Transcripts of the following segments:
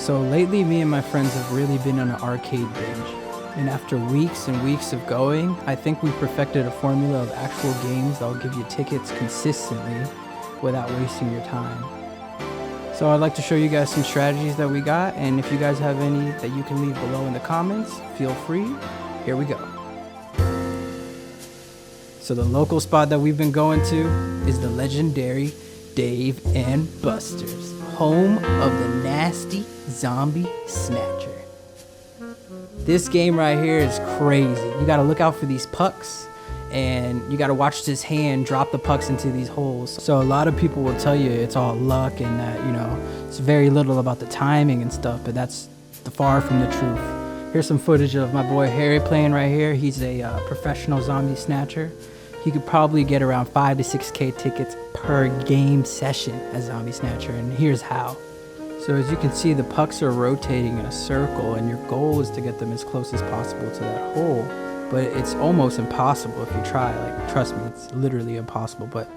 So lately, me and my friends have really been on an arcade binge. And after weeks and weeks of going, I think we perfected a formula of actual games that will give you tickets consistently without wasting your time. So I'd like to show you guys some strategies that we got, and if you guys have any that you can leave below in the comments, feel free. Here we go. So the local spot that we've been going to is the legendary Dave and Buster's, home of the nasty zombie snatcher. This game right here is crazy. You gotta look out for these pucks, and you gotta watch this hand drop the pucks into these holes. So a lot of people will tell you it's all luck and that, it's very little about the timing and stuff, but that's far from the truth. Here's some footage of my boy Harry playing right here. He's a professional zombie snatcher. He could probably get around 5 to 6K tickets per game session as zombie snatcher, and here's how. So as you can see, the pucks are rotating in a circle, and your goal is to get them as close as possible to that hole. But it's almost impossible if you try. Like, trust me, it's literally impossible. But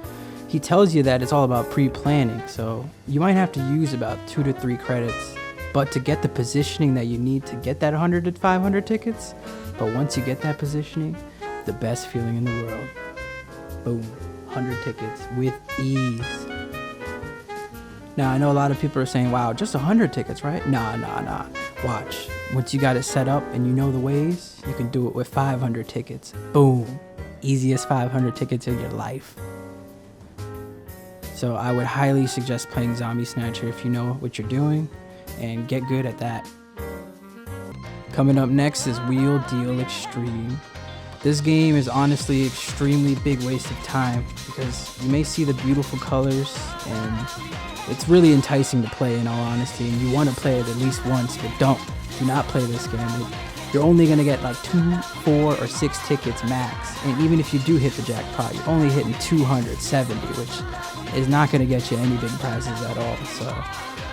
he tells you that it's all about pre-planning, so you might have to use about 2 to 3 credits. But to get the positioning that you need to get that 100 to 500 tickets, but once you get that positioning, the best feeling in the world. Boom, 100 tickets with ease. Now, I know a lot of people are saying, wow, just 100 tickets, right? Nah. Watch. Once you got it set up and you know the ways, you can do it with 500 tickets. Boom. Easiest 500 tickets in your life. So I would highly suggest playing Zombie Snatcher if you know what you're doing, and get good at that. Coming up next is Wheel Deal Extreme. This game is honestly extremely big waste of time because you may see the beautiful colors and it's really enticing to play, in all honesty, and you want to play it at least once, but do not play this game. You're only going to get like 2, 4, or 6 tickets max, and even if you do hit the jackpot, you're only hitting 270, which is not going to get you any big prizes at all. So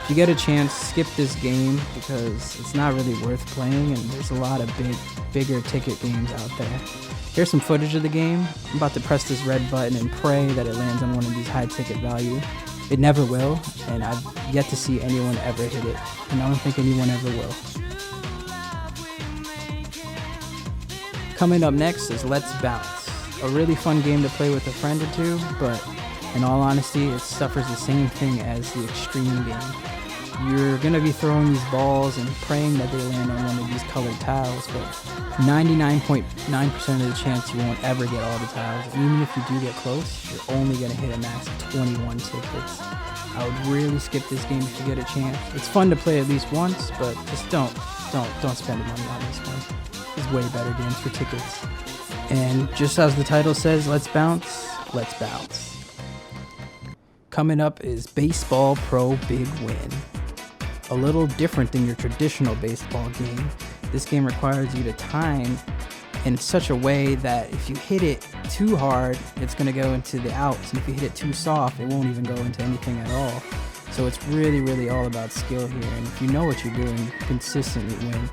if you get a chance, skip this game because it's not really worth playing, and there's a lot of bigger ticket games out there. Here's some footage of the game. I'm about to press this red button and pray that it lands on one of these high ticket value. It never will, and I've yet to see anyone ever hit it, and I don't think anyone ever will. Coming up next is Let's Bounce, a really fun game to play with a friend or two, but in all honesty, it suffers the same thing as the extreme game. You're going to be throwing these balls and praying that they land on one of these colored tiles, but 99.9% of the chance you won't ever get all the tiles. Even if you do get close, you're only going to hit a max of 21 tickets. I would really skip this game if you get a chance. It's fun to play at least once, but just don't spend money on this one. There's way better games for tickets. And just as the title says, let's bounce, let's bounce. Coming up is Baseball Pro Big Win. A little different than your traditional baseball game. This game requires you to time in such a way that if you hit it too hard, it's going to go into the outs. And if you hit it too soft, it won't even go into anything at all. So it's really, really all about skill here. And if you know what you're doing, you can consistently win.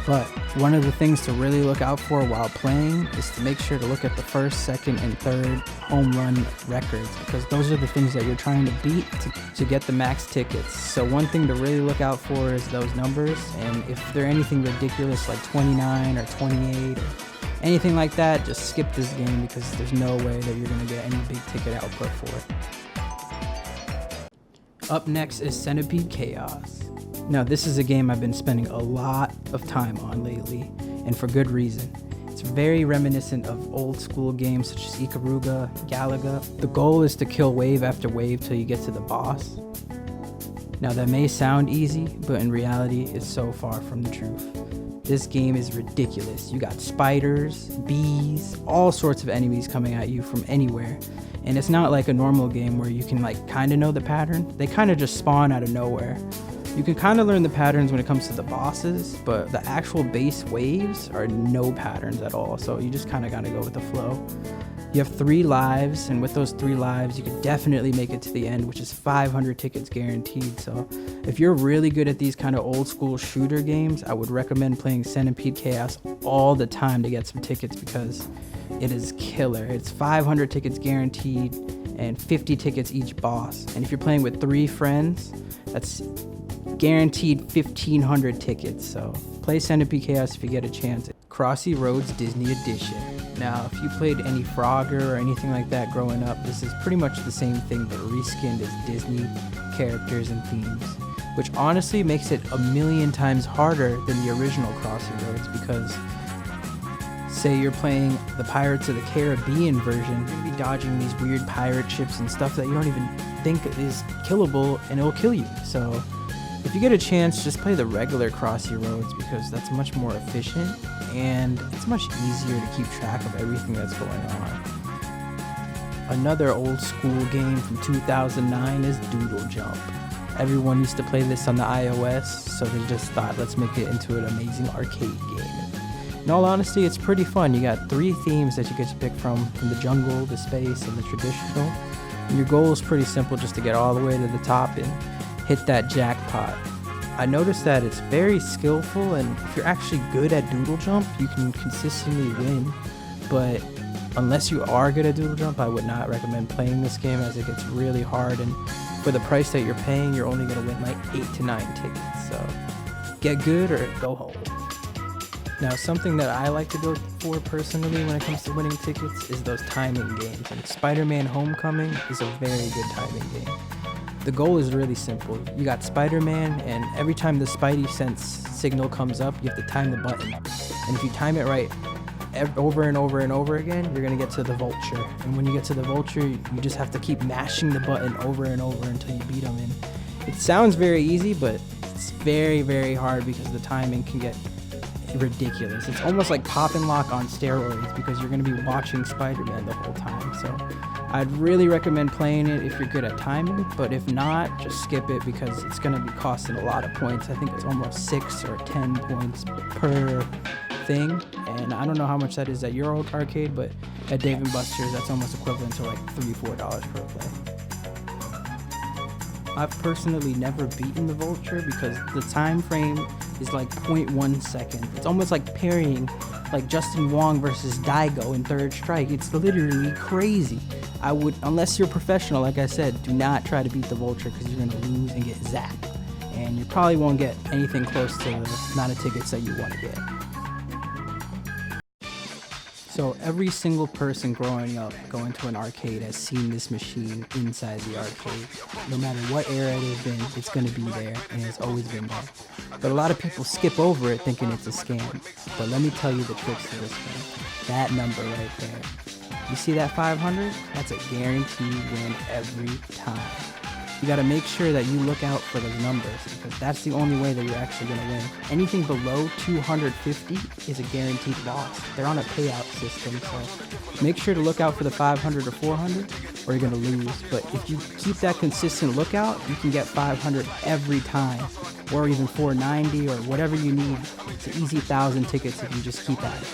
But one of the things to really look out for while playing is to make sure to look at the first, second, and third home run records, because those are the things that you're trying to beat to get the max tickets. So one thing to really look out for is those numbers, and if they're anything ridiculous like 29 or 28 or anything like that, just skip this game because there's no way that you're going to get any big ticket output for it. Up next is Centipede Chaos. Now, this is a game I've been spending a lot of time on lately, and for good reason. It's very reminiscent of old school games such as Ikaruga, Galaga. The goal is to kill wave after wave till you get to the boss. Now, that may sound easy, but in reality, it's so far from the truth. This game is ridiculous. You got spiders, bees, all sorts of enemies coming at you from anywhere. And it's not like a normal game where you can kind of know the pattern. They kind of just spawn out of nowhere. You can kind of learn the patterns when it comes to the bosses, but the actual base waves are no patterns at all, so you just kind of got to go with the flow. You have 3 lives, and with those 3 lives, you could definitely make it to the end, which is 500 tickets guaranteed. So if you're really good at these kind of old school shooter games, I would recommend playing Centipede Chaos all the time to get some tickets because it is killer. It's 500 tickets guaranteed and 50 tickets each boss. And if you're playing with 3 friends, that's guaranteed 1,500 tickets. So play Centipede Chaos if you get a chance. Crossy Roads Disney Edition. Now, if you played any Frogger or anything like that growing up, this is pretty much the same thing, but reskinned as Disney characters and themes, which honestly makes it a million times harder than the original Crossy Roads, because say you're playing the Pirates of the Caribbean version, you're gonna be dodging these weird pirate ships and stuff that you don't even think is killable, and it'll kill you. So if you get a chance, just play the regular Crossy Roads, because that's much more efficient and it's much easier to keep track of everything that's going on. Another old school game from 2009 is Doodle Jump. Everyone used to play this on the iOS, so they just thought, let's make it into an amazing arcade game. In all honesty, it's pretty fun. You got 3 themes that you get to pick from the jungle, the space, and the traditional. And your goal is pretty simple, just to get all the way to the top and hit that jackpot. I noticed that it's very skillful, and if you're actually good at Doodle Jump, you can consistently win. But unless you are good at Doodle Jump, I would not recommend playing this game, as it gets really hard, and for the price that you're paying, you're only going to win like 8 to 9 tickets. So get good or go home. Now, something that I like to go for personally when it comes to winning tickets is those timing games, and Spider-Man Homecoming is a very good timing game. The goal is really simple. You got Spider-Man, and every time the Spidey sense signal comes up, you have to time the button. And if you time it right over and over and over again, you're going to get to the vulture. And when you get to the vulture, you just have to keep mashing the button over and over until you beat them. And it sounds very easy, but it's very, very hard, because the timing can get ridiculous. It's almost like pop and lock on steroids, because you're going to be watching Spider-Man the whole time. So I'd really recommend playing it if you're good at timing, but if not, just skip it, because it's going to be costing a lot of points. I think it's almost 6 or 10 points per thing, and I don't know how much that is at your old arcade, but at Dave & Buster's that's almost equivalent to like $3-4 per play. I've personally never beaten the vulture, because the time frame is like 0.1 second. It's almost like parrying like Justin Wong versus Daigo in Third Strike. It's literally crazy. I would, unless you're professional, like I said, do not try to beat the vulture, because you're going to lose and get zapped, and you probably won't get anything close to the amount of tickets that you want to get. So every single person growing up going to an arcade has seen this machine inside the arcade. No matter what era it has been, it's going to be there, and it's always been there. But a lot of people skip over it thinking it's a scam. But let me tell you the tricks to this one. That number right there. You see that 500? That's a guaranteed win every time. You got to make sure that you look out for those numbers, because that's the only way that you're actually going to win. Anything below 250 is a guaranteed loss. They're on a payout system, so make sure to look out for the 500 or 400, or you're going to lose. But if you keep that consistent lookout, you can get 500 every time, or even 490, or whatever you need. It's an easy 1,000 tickets if you just keep at it.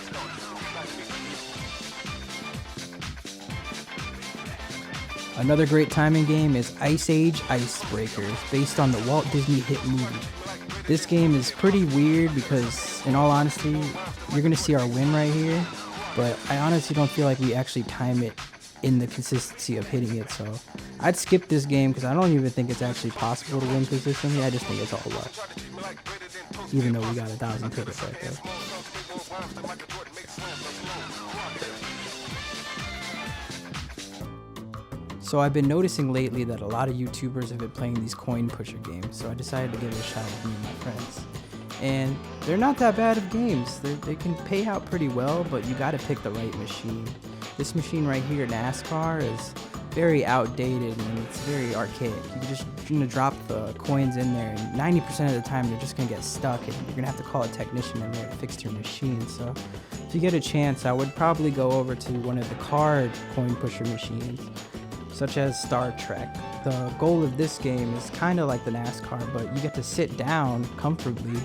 Another great timing game is Ice Age Icebreakers, based on the Walt Disney hit movie. This game is pretty weird, because, in all honesty, you're going to see our win right here, but I honestly don't feel like we actually time it in the consistency of hitting it, so I'd skip this game, because I don't even think it's actually possible to win consistently. I just think it's all luck, even though we got 1,000 tickets right there. So I've been noticing lately that a lot of YouTubers have been playing these coin pusher games, so I decided to give it a shot with me and my friends. And they're not that bad of games. They can pay out pretty well, but you gotta pick the right machine. This machine right here, NASCAR, is very outdated and it's very archaic. You're just gonna drop the coins in there, and 90% of the time they're just gonna get stuck, and you're gonna have to call a technician in there to fix your machine. So if you get a chance, I would probably go over to one of the card coin pusher machines, such as Star Trek. The goal of this game is kind of like the NASCAR, but you get to sit down comfortably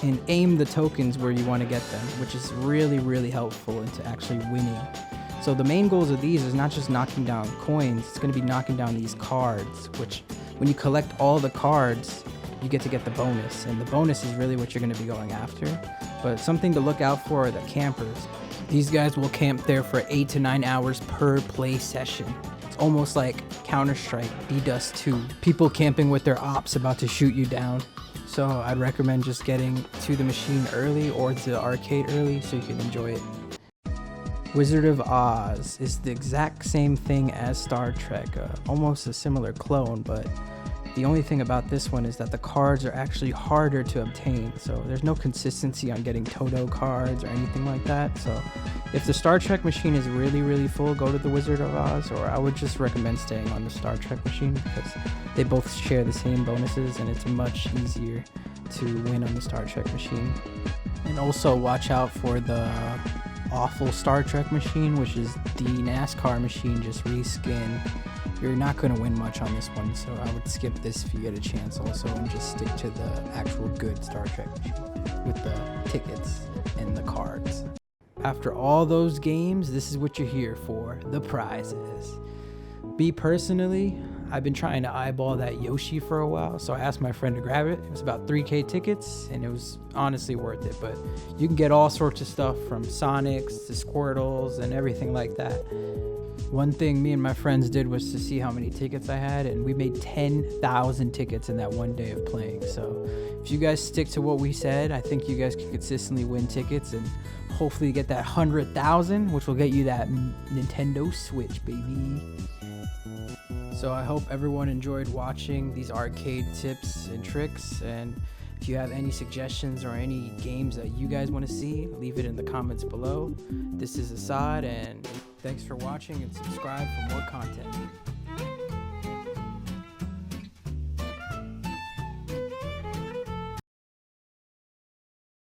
and aim the tokens where you want to get them, which is really, really helpful into actually winning. So the main goals of these is not just knocking down coins, it's going to be knocking down these cards, which when you collect all the cards, you get the bonus, and the bonus is really what you're going to be going after. But something to look out for are the campers. These guys will camp there for 8 to 9 hours per play session. It's almost like Counter-Strike, B-Dust 2. People camping with their ops about to shoot you down. So I'd recommend just getting to the machine early or to the arcade early so you can enjoy it. Wizard of Oz is the exact same thing as Star Trek, almost a similar clone, but the only thing about this one is that the cards are actually harder to obtain, so there's no consistency on getting Toto cards or anything like that. So if the Star Trek machine is really full, go to the Wizard of Oz, or I would just recommend staying on the Star Trek machine because they both share the same bonuses and it's much easier to win on the Star Trek machine. And also watch out for the awful Star Trek machine, which is the NASCAR machine, just reskin. You're not going to win much on this one, so I would skip this if you get a chance also and just stick to the actual good Star Trek machine with the tickets and the cards. After all those games, this is what you're here for, the prizes. Me personally, I've been trying to eyeball that Yoshi for a while, so I asked my friend to grab it. It was about 3K tickets, and it was honestly worth it, but you can get all sorts of stuff from Sonics to Squirtles and everything like that. One thing me and my friends did was to see how many tickets I had, and we made 10,000 tickets in that one day of playing. So if you guys stick to what we said, I think you guys can consistently win tickets and hopefully get that 100,000, which will get you that Nintendo Switch, baby. So I hope everyone enjoyed watching these arcade tips and tricks, and if you have any suggestions or any games that you guys want to see, leave it in the comments below. This is Assad, and thanks for watching, and subscribe for more content.